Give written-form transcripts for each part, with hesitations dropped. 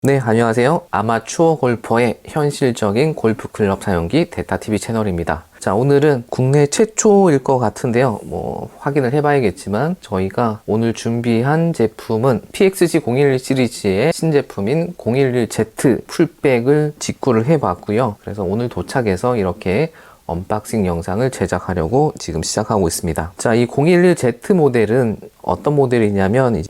네, 안녕하세요. 아마추어 골퍼의 현실적인 골프 클럽 사용기 데타TV 채널입니다. 자, 오늘은 국내 최초일 것 같은데요. 확인을 해봐야겠지만 저희가 오늘 준비한 제품은 PXG011 시리즈의 신제품인 011Z 풀백을 직구를 해봤고요. 그래서 오늘 도착해서 이렇게 언박싱 영상을 제작하려고 지금 시작하고 있습니다. 자, 이 011Z 모델은 어떤 모델이냐면 이제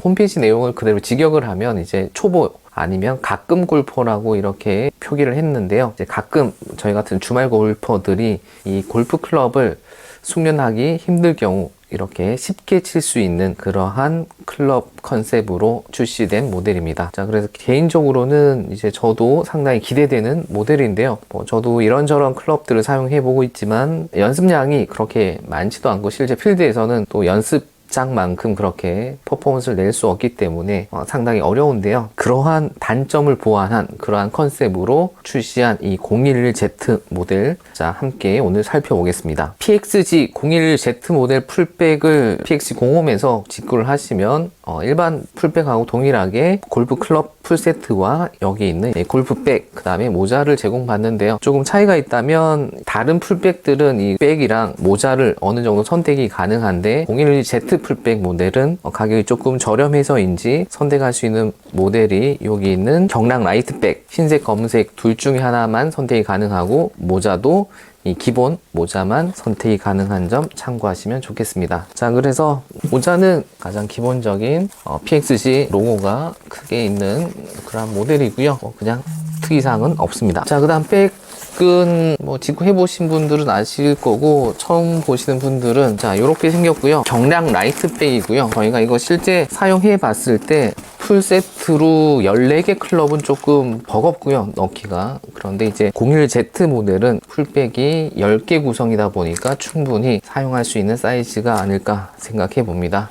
홈페이지 내용을 그대로 직역을 하면 이제 초보 아니면 가끔 골퍼라고 이렇게 표기를 했는데요. 이제 가끔 저희 같은 주말 골퍼들이 이 골프 클럽을 숙련하기 힘들 경우 이렇게 쉽게 칠 수 있는 그러한 클럽 컨셉으로 출시된 모델입니다. 자, 그래서 개인적으로는 이제 저도 상당히 기대되는 모델인데요. 저도 이런저런 클럽들을 사용해 보고 있지만 연습량이 그렇게 많지도 않고 실제 필드에서는 또 연습장만큼 그렇게 퍼포먼스를 낼 수 없기 때문에 상당히 어려운데요. 그러한 단점을 보완한 그러한 컨셉으로 출시한 이 011Z 모델, 자, 함께 오늘 살펴보겠습니다. PXG 011Z 모델 풀백을 PXG05에서 직구를 하시면 일반 풀백하고 동일하게 골프 클럽 풀세트와 여기 있는 골프백, 그 다음에 모자를 제공받는데요. 조금 차이가 있다면 다른 풀백들은 이 백이랑 모자를 어느 정도 선택이 가능한데 011Z 풀백 모델은 가격이 조금 저렴해서인지 선택할 수 있는 모델이 여기 있는 경락 라이트백, 흰색, 검은색 둘 중에 하나만 선택이 가능하고 모자도 이 기본 모자만 선택이 가능한 점 참고하시면 좋겠습니다. 자, 그래서 모자는 가장 기본적인 PXG 로고가 크게 있는 그런 모델이고요. 그냥 특이사항은 없습니다. 자, 그 다음 백은 직구 해보신 분들은 아실 거고 처음 보시는 분들은 자, 요렇게 생겼고요. 경량 라이트 백이고요. 저희가 이거 실제 사용해 봤을 때 풀세트로 14개 클럽은 조금 버겁고요, 넣기가. 그런데 이제 01Z 모델은 풀백이 10개 구성이다 보니까 충분히 사용할 수 있는 사이즈가 아닐까 생각해 봅니다.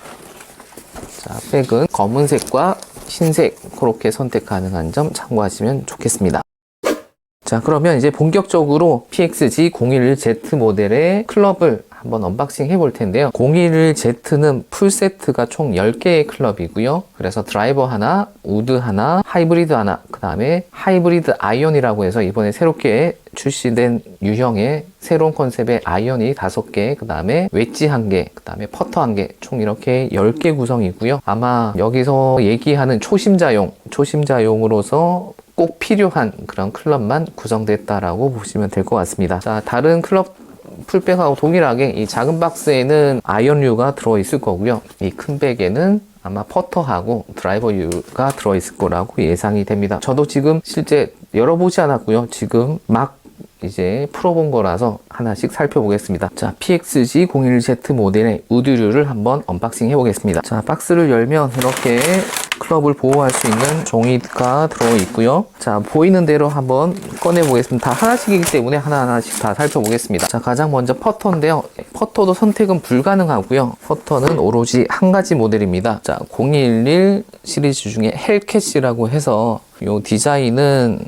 자, 백은 검은색과 흰색 그렇게 선택 가능한 점 참고하시면 좋겠습니다. 자, 그러면 이제 본격적으로 PXG 011Z 모델의 클럽을 한번 언박싱 해볼 텐데요. 011Z는 풀세트가 총 10개의 클럽이고요. 그래서 드라이버 하나, 우드 하나, 하이브리드 하나, 그 다음에 하이브리드 아이언이라고 해서 이번에 새롭게 출시된 유형의 새로운 컨셉의 아이언이 5개, 그 다음에 웨지 1개, 그 다음에 퍼터 1개, 총 이렇게 10개 구성이고요. 아마 여기서 얘기하는 초심자용으로서 꼭 필요한 그런 클럽만 구성됐다라고 보시면 될 것 같습니다. 자, 다른 클럽 풀백하고 동일하게 이 작은 박스에는 아이언류가 들어있을 거고요. 이 큰 백에는 아마 퍼터하고 드라이버류가 들어있을 거라고 예상이 됩니다. 저도 지금 실제 열어보지 않았고요. 지금 막 이제 풀어본 거라서 하나씩 살펴보겠습니다. 자, PXG 01Z 모델의 우드류를 한번 언박싱 해보겠습니다. 자, 박스를 열면 이렇게 클럽을 보호할 수 있는 종이가 들어있고요. 자, 보이는 대로 한번 꺼내보겠습니다. 다 하나씩이기 때문에 하나하나씩 다 살펴보겠습니다. 자, 가장 먼저 퍼터인데요. 퍼터도 선택은 불가능하고요. 퍼터는 오로지 한 가지 모델입니다. 자, 011 시리즈 중에 헬캣이라고 해서 이 디자인은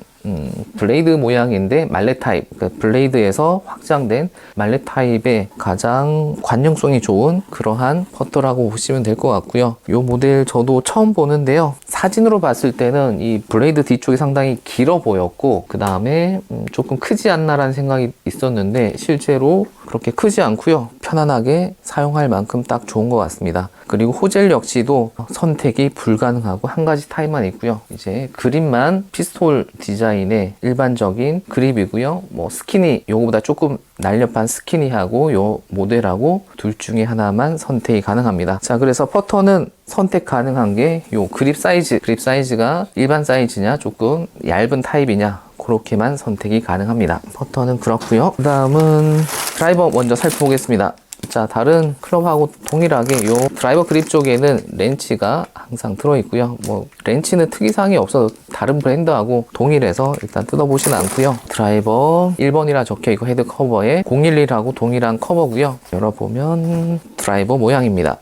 블레이드 모양인데 말렛 타입, 그러니까 블레이드에서 확장된 말렛 타입의 가장 관용성이 좋은 그러한 퍼터라고 보시면 될 것 같고요. 이 모델 저도 처음 보는데요. 사진으로 봤을 때는 이 블레이드 뒤쪽이 상당히 길어 보였고 그 다음에 조금 크지 않나라는 생각이 있었는데 실제로 그렇게 크지 않고요. 편안하게 사용할 만큼 딱 좋은 것 같습니다. 그리고 호젤 역시도 선택이 불가능하고 한 가지 타입만 있고요. 이제 그립만 피스톨 디자인의 일반적인 그립이고요. 스키니, 요거보다 조금 날렵한 스키니하고 요 모델하고 둘 중에 하나만 선택이 가능합니다. 자, 그래서 퍼터는 선택 가능한 게 요 그립 사이즈가 일반 사이즈냐 조금 얇은 타입이냐 그렇게만 선택이 가능합니다. 퍼터는 그렇고요. 그 다음은 드라이버 먼저 살펴보겠습니다. 자, 다른 클럽하고 동일하게 요 드라이버 그립 쪽에는 렌치가 항상 들어있고요. 렌치는 특이사항이 없어도 다른 브랜드하고 동일해서 일단 뜯어보지는 않고요. 드라이버 1번이라 적혀있고 헤드 커버에 011하고 동일한 커버고요. 열어보면 드라이버 모양입니다.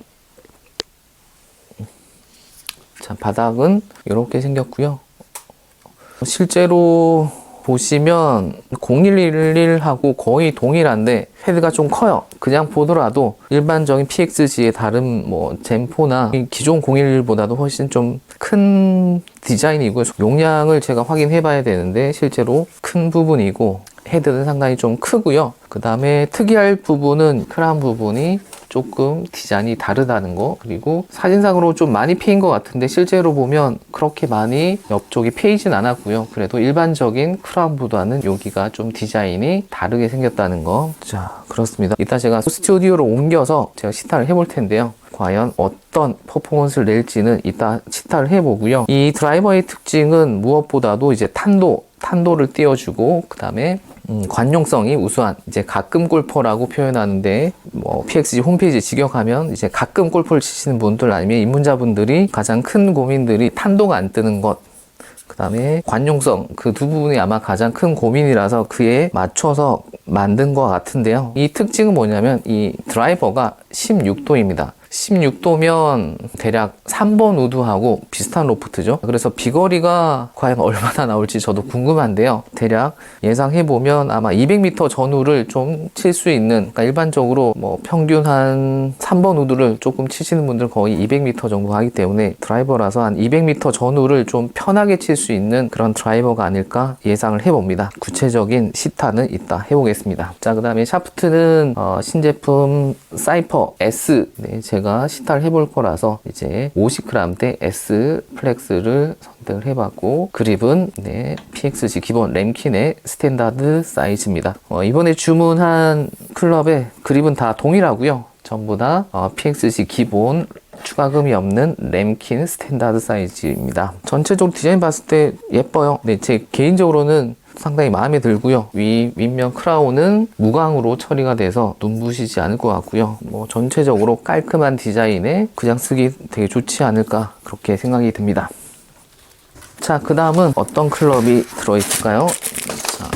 자, 바닥은 이렇게 생겼고요. 실제로 보시면 0111하고 거의 동일한데 헤드가 좀 커요. 그냥 보더라도 일반적인 PXG의 다른 뭐 젠4나 기존 011보다도 훨씬 좀 큰 디자인이고요. 용량을 제가 확인해 봐야 되는데 실제로 큰 부분이고 헤드는 상당히 좀 크고요. 그 다음에 특이할 부분은 크라운 부분이 조금 디자인이 다르다는 거, 그리고 사진상으로 좀 많이 패인 것 같은데 실제로 보면 그렇게 많이 옆쪽이 패이진 않았고요. 그래도 일반적인 크라운보다는 여기가 좀 디자인이 다르게 생겼다는 거. 자, 그렇습니다. 이따 제가 스튜디오로 옮겨서 제가 시타를 해볼 텐데요. 과연 어떤 퍼포먼스를 낼지는 이따 시타를 해보고요. 이 드라이버의 특징은 무엇보다도 이제 탄도를 띄워주고, 그 다음에 관용성이 우수한, 이제 가끔 골퍼라고 표현하는데, 뭐 PXG 홈페이지 직역하면 이제 가끔 골프를 치시는 분들 아니면 입문자분들이 가장 큰 고민들이 탄도가 안 뜨는 것, 그 다음에 관용성, 그 두 부분이 아마 가장 큰 고민이라서 그에 맞춰서 만든 것 같은데요. 이 특징은 뭐냐면 이 드라이버가 16도입니다. 16도면 대략 3번 우드하고 비슷한 로프트죠. 그래서 비거리가 과연 얼마나 나올지 저도 궁금한데요. 대략 예상해보면 아마 200m 전후를 좀 칠 수 있는, 그러니까 일반적으로 뭐 평균 한 3번 우드를 조금 치시는 분들 거의 200m 정도 하기 때문에 드라이버라서 한 200m 전후를 좀 편하게 칠 수 있는 그런 드라이버가 아닐까 예상을 해봅니다. 구체적인 시타는 이따 해보겠습니다. 자, 그 다음에 샤프트는 신제품 사이퍼 S, 네, 제가 시타를 해볼 거라서 이제 50g대 S 플렉스를 선택을 해봤고, 그립은 네, PXG 기본 램킨의 스탠다드 사이즈입니다. 이번에 주문한 클럽의 그립은 다 동일하고요. 전부 다 PXG 기본 추가금이 없는 램킨 스탠다드 사이즈입니다. 전체적으로 디자인 봤을 때 예뻐요. 네, 제 개인적으로는 상당히 마음에 들고요. 윗면 크라운은 무광으로 처리가 돼서 눈부시지 않을 것 같고요. 뭐 전체적으로 깔끔한 디자인에 그냥 쓰기 되게 좋지 않을까 그렇게 생각이 듭니다. 자, 그 다음은 어떤 클럽이 들어있을까요?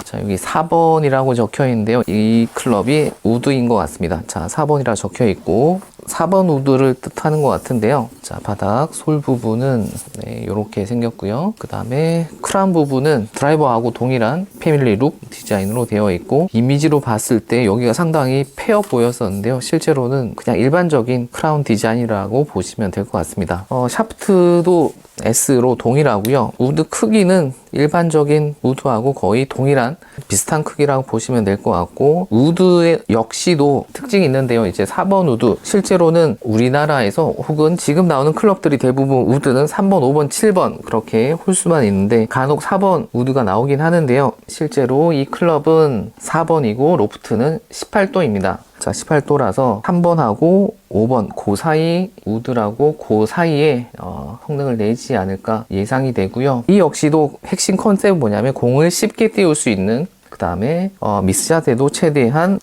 자, 여기 4번이라고 적혀 있는데요. 이 클럽이 우드인 것 같습니다. 자, 4번이라 적혀 있고 4번 우드를 뜻하는 것 같은데요. 자, 바닥 솔 부분은 네, 이렇게 생겼고요. 그 다음에 크라운 부분은 드라이버하고 동일한 패밀리 룩 디자인으로 되어 있고, 이미지로 봤을 때 여기가 상당히 패어 보였었는데요. 실제로는 그냥 일반적인 크라운 디자인이라고 보시면 될 것 같습니다. 샤프트도 S로 동일하고요. 우드 크기는 일반적인 우드하고 거의 동일한 비슷한 크기라고 보시면 될 것 같고, 우드 역시도 특징이 있는데요. 이제 4번 우드, 실제로는 우리나라에서 혹은 지금 나오는 클럽들이 대부분 우드는 3번, 5번, 7번 그렇게 홀수만 있는데 간혹 4번 우드가 나오긴 하는데요. 실제로 이 클럽은 4번이고 로프트는 18도입니다. 자, 18도라서 3번하고 5번 그 사이 우드라고 그 사이에 성능을 내지 않을까 예상이 되고요. 이 역시도 핵심 컨셉은 뭐냐면 공을 쉽게 띄울 수 있는, 그 다음에 미스샷에도 최대한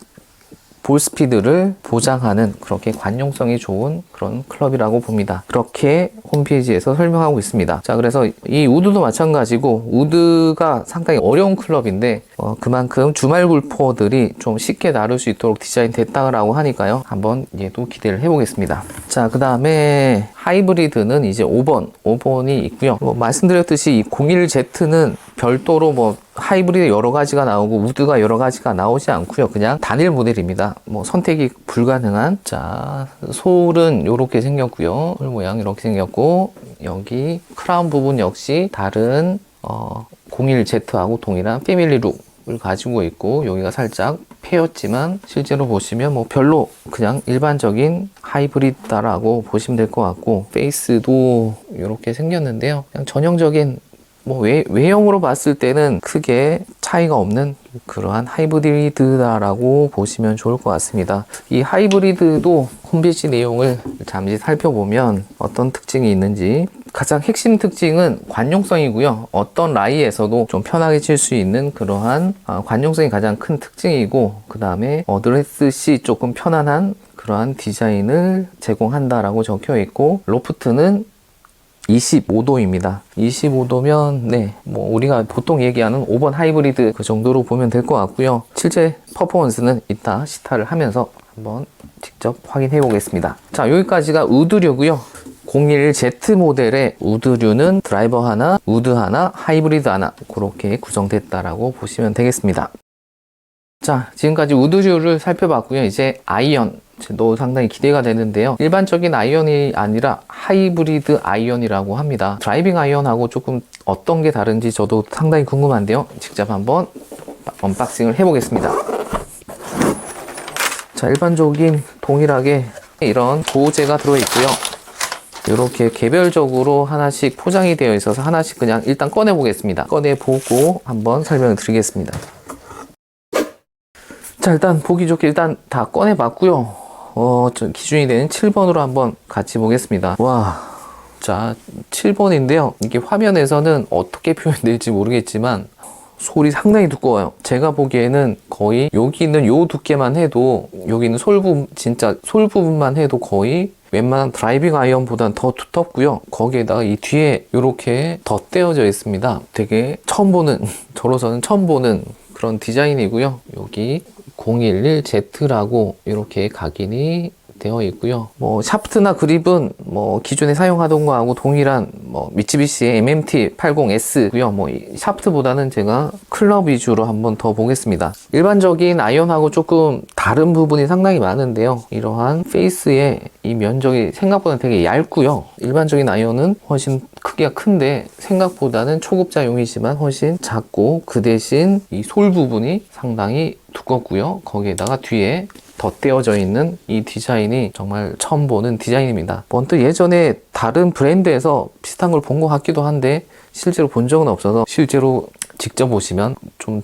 볼 스피드를 보장하는 그렇게 관용성이 좋은 그런 클럽이라고 봅니다. 그렇게 홈페이지에서 설명하고 있습니다. 자, 그래서 이 우드도 마찬가지고 우드가 상당히 어려운 클럽인데 그만큼 주말 골퍼들이 좀 쉽게 다룰 수 있도록 디자인 됐다고 하니까요. 한번 얘도 기대를 해보겠습니다. 자, 그 다음에 하이브리드는 이제 5번이 있고요. 말씀드렸듯이 이 01Z는 별도로 하이브리드 여러 가지가 나오고 우드가 여러 가지가 나오지 않고요. 그냥 단일 모델입니다. 선택이 불가능한. 자, 솔은 이렇게 생겼고요. 홀 모양 이렇게 생겼고, 여기 크라운 부분 역시 다른 01Z하고 동일한 패밀리 룩을 가지고 있고, 여기가 살짝 패였지만 실제로 보시면 별로 그냥 일반적인 하이브리드라고 보시면 될 것 같고, 페이스도 이렇게 생겼는데요. 그냥 전형적인 외형으로 봤을 때는 크게 차이가 없는 그러한 하이브리드다라고 보시면 좋을 것 같습니다. 이 하이브리드도 홈페이지 내용을 잠시 살펴보면 어떤 특징이 있는지, 가장 핵심 특징은 관용성이고요. 어떤 라이에서도 좀 편하게 칠 수 있는 그러한 관용성이 가장 큰 특징이고, 그 다음에 어드레스 시 조금 편안한 그러한 디자인을 제공한다라고 적혀 있고, 로프트는 25도입니다. 25도면 네, 우리가 보통 얘기하는 5번 하이브리드 그 정도로 보면 될 것 같고요. 실제 퍼포먼스는 이따 시타를 하면서 한번 직접 확인해 보겠습니다. 자, 여기까지가 우드류고요. 01Z 모델의 우드류는 드라이버 하나, 우드 하나, 하이브리드 하나 그렇게 구성됐다라고 보시면 되겠습니다. 자, 지금까지 우드류를 살펴봤고요. 이제 아이언도 상당히 기대가 되는데요. 일반적인 아이언이 아니라 하이브리드 아이언이라고 합니다. 드라이빙 아이언하고 조금 어떤 게 다른지 저도 상당히 궁금한데요. 직접 한번 언박싱을 해보겠습니다. 자, 일반적인 동일하게 이런 보호제가 들어있고요. 이렇게 개별적으로 하나씩 포장이 되어 있어서 하나씩 그냥 일단 꺼내 보겠습니다. 꺼내 보고 한번 설명을 드리겠습니다. 자, 일단 보기 좋게 일단 다 꺼내 봤고요. 기준이 되는 7번으로 한번 같이 보겠습니다. 와, 자, 7번인데요. 이게 화면에서는 어떻게 표현될지 모르겠지만 솔이 상당히 두꺼워요. 제가 보기에는 거의 여기 있는 요 두께만 해도, 여기 있는 솔 부분, 진짜 솔 부분만 해도 거의 웬만한 드라이빙 아이언보다는 더 두텁고요. 거기에다가 이 뒤에 이렇게 덧대어져 있습니다. 되게 처음 보는, 저로서는 처음 보는 그런 디자인이고요. 여기 011Z라고 이렇게 각인이 되어 있고요. 샤프트나 그립은 기존에 사용하던 거하고 동일한 미쓰비시의 MMT80S고요. 이 샤프트보다는 제가 클럽 위주로 한번 더 보겠습니다. 일반적인 아이언하고 조금 다른 부분이 상당히 많은데요. 이러한 페이스의 이 면적이 생각보다 되게 얇고요. 일반적인 아이언은 훨씬 크기가 큰데 생각보다는 초급자용이지만 훨씬 작고, 그 대신 이 솔 부분이 상당히 두껍고요. 거기에다가 뒤에 덧대어져 있는 이 디자인이 정말 처음 보는 디자인입니다. 번뜩 예전에 다른 브랜드에서 비슷한 걸 본 것 같기도 한데 실제로 본 적은 없어서, 실제로 직접 보시면 좀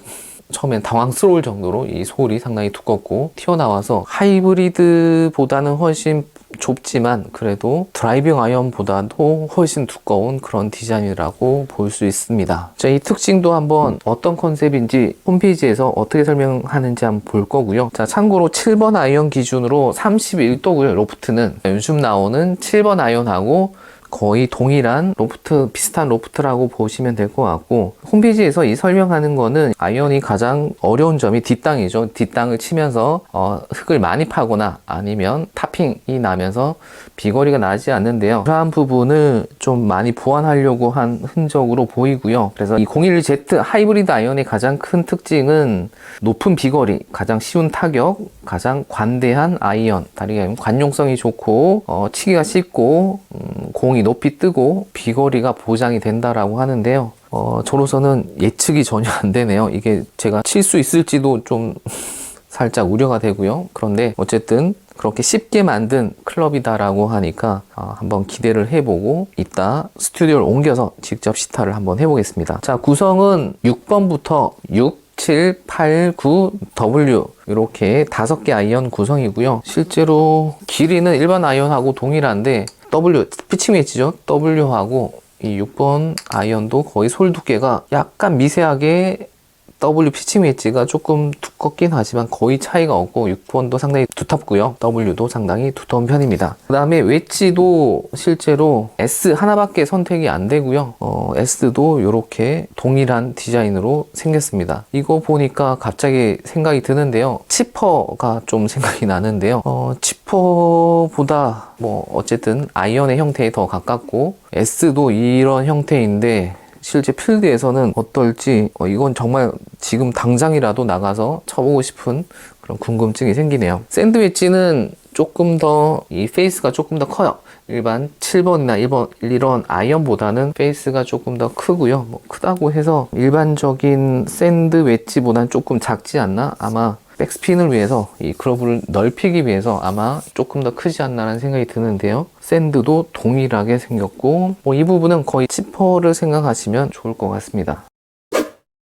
처음엔 당황스러울 정도로 이 솔이 상당히 두껍고 튀어나와서 하이브리드보다는 훨씬 좁지만 그래도 드라이빙 아이언보다도 훨씬 두꺼운 그런 디자인이라고 볼 수 있습니다. 자, 이 특징도 한번 어떤 컨셉인지 홈페이지에서 어떻게 설명하는지 한번 볼 거고요. 자, 참고로 7번 아이언 기준으로 31도고요. 로프트는 요즘 나오는 7번 아이언하고 거의 동일한 로프트, 비슷한 로프트라고 보시면 될 것 같고, 홈페이지에서 이 설명하는 거는 아이언이 가장 어려운 점이 뒷땅이죠. 뒷땅을 치면서 흙을 많이 파거나 아니면 타핑이 나면서 비거리가 나지 않는데요. 그러한 부분을 좀 많이 보완하려고 한 흔적으로 보이고요. 그래서 이 011Z 하이브리드 아이언의 가장 큰 특징은 높은 비거리, 가장 쉬운 타격, 가장 관대한 아이언, 다리가 관용성이 좋고 치기가 쉽고 공이 높이 뜨고 비거리가 보장이 된다라고 하는데요. 저로서는 예측이 전혀 안 되네요. 이게 제가 칠 수 있을지도 좀 살짝 우려가 되고요. 그런데 어쨌든 그렇게 쉽게 만든 클럽이다라고 하니까 한번 기대를 해보고 이따 스튜디오를 옮겨서 직접 시타를 한번 해보겠습니다. 자, 구성은 6번부터 6, 7, 8, 9, W 이렇게 5개 아이언 구성이고요. 실제로 길이는 일반 아이언하고 동일한데 W, 피칭 웨지죠. W하고 이 6번 아이언도 거의 솔 두께가 약간 미세하게 W 피칭 웨지가 조금 두껍긴 하지만 거의 차이가 없고 6번도 상당히 두텁고요. W도 상당히 두터운 편입니다. 그 다음에 웨지도 실제로 S 하나밖에 선택이 안 되고요. S도 이렇게 동일한 디자인으로 생겼습니다. 이거 보니까 갑자기 생각이 드는데요. 치퍼가 좀 생각이 나는데요. 치퍼보다 어쨌든 아이언의 형태에 더 가깝고 S도 이런 형태인데 실제 필드에서는 어떨지 이건 정말 지금 당장이라도 나가서 쳐보고 싶은 그런 궁금증이 생기네요. 샌드 웨지는 조금 더 이 페이스가 조금 더 커요. 일반 7번이나 1번 이런 아이언보다는 페이스가 조금 더 크고요. 크다고 해서 일반적인 샌드 웨지보다는 조금 작지 않나? 아마 백스핀을 위해서 이 클럽을 넓히기 위해서 아마 조금 더 크지 않나라는 생각이 드는데요. 샌드도 동일하게 생겼고 이 부분은 거의 치퍼를 생각하시면 좋을 것 같습니다.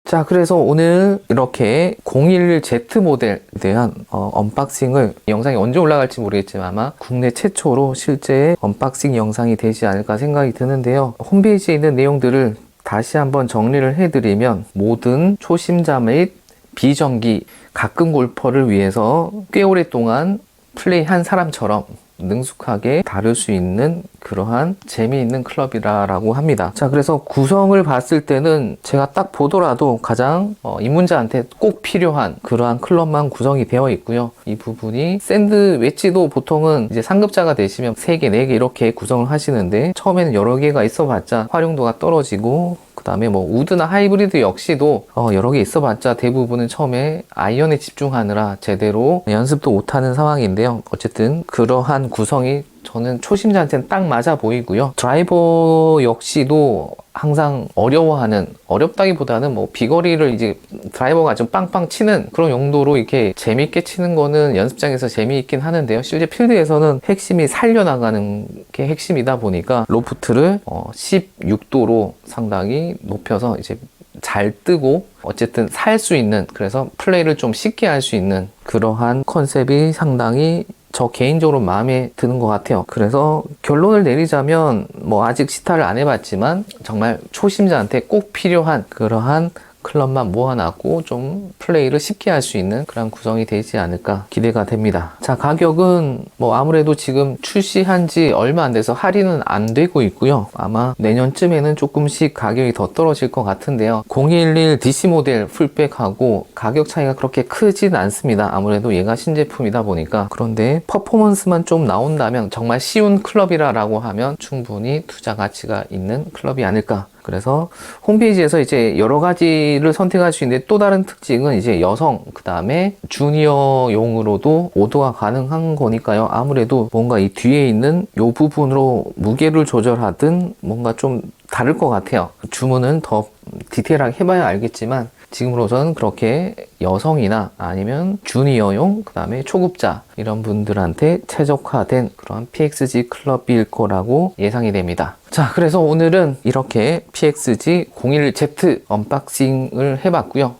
자, 그래서 오늘 이렇게 011Z 모델에 대한 언박싱을, 영상이 언제 올라갈지 모르겠지만 아마 국내 최초로 실제 언박싱 영상이 되지 않을까 생각이 드는데요. 홈페이지에 있는 내용들을 다시 한번 정리를 해드리면, 모든 초심자 및 비정기 가끔 골퍼를 위해서 꽤 오랫동안 플레이한 사람처럼 능숙하게 다룰 수 있는 그러한 재미있는 클럽이라고 합니다. 자, 그래서 구성을 봤을 때는 제가 딱 보더라도 가장 입문자한테 꼭 필요한 그러한 클럽만 구성이 되어 있고요. 이 부분이 샌드 웨지도 보통은 이제 상급자가 되시면 3개, 4개 이렇게 구성을 하시는데 처음에는 여러 개가 있어봤자 활용도가 떨어지고 그 다음에 뭐 우드나 하이브리드 역시도 여러 개 있어봤자 대부분은 처음에 아이언에 집중하느라 제대로 연습도 못하는 상황인데요. 어쨌든 그러한 구성이 저는 초심자한테는 딱 맞아 보이고요. 드라이버 역시도 항상 어렵다기보다는 뭐 비거리를 이제 드라이버가 좀 빵빵 치는 그런 용도로 이렇게 재밌게 치는 거는 연습장에서 재미있긴 하는데요. 실제 필드에서는 핵심이 살려나가는 게 핵심이다 보니까 로프트를 16도로 상당히 높여서 이제 잘 뜨고 어쨌든 살 수 있는, 그래서 플레이를 좀 쉽게 할 수 있는 그러한 컨셉이 상당히 저 개인적으로 마음에 드는 것 같아요. 그래서 결론을 내리자면 뭐 아직 시타를 안 해봤지만 정말 초심자한테 꼭 필요한 그러한 클럽만 모아놨고 좀 플레이를 쉽게 할 수 있는 그런 구성이 되지 않을까 기대가 됩니다. 자, 가격은 뭐 아무래도 지금 출시한 지 얼마 안 돼서 할인은 안 되고 있고요. 아마 내년쯤에는 조금씩 가격이 더 떨어질 것 같은데요. 011 DC 모델 풀백하고 가격 차이가 그렇게 크진 않습니다. 아무래도 얘가 신제품이다 보니까. 그런데 퍼포먼스만 좀 나온다면 정말 쉬운 클럽이라고 하면 충분히 투자 가치가 있는 클럽이 아닐까. 그래서 홈페이지에서 이제 여러 가지를 선택할 수 있는데 또 다른 특징은 이제 여성, 그 다음에 주니어용으로도 오더가 가능한 거니까요. 아무래도 뭔가 이 뒤에 있는 이 부분으로 무게를 조절하든 뭔가 좀 다를 것 같아요. 주문은 더 디테일하게 해봐야 알겠지만 지금으로서는 그렇게 여성이나 아니면 주니어용, 그 다음에 초급자 이런 분들한테 최적화된 그런 PXG 클럽일 거라고 예상이 됩니다. 자, 그래서 오늘은 이렇게 PXG 01Z 언박싱을 해봤고요.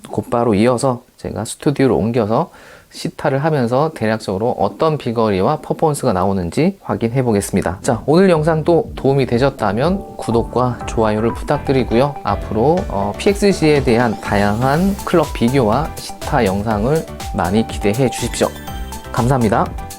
곧바로 이어서 제가 스튜디오로 옮겨서 시타를 하면서 대략적으로 어떤 비거리와 퍼포먼스가 나오는지 확인해 보겠습니다. 자, 오늘 영상도 도움이 되셨다면 구독과 좋아요를 부탁드리고요. 앞으로 PXG에 대한 다양한 클럽 비교와 시타 영상을 많이 기대해 주십시오. 감사합니다.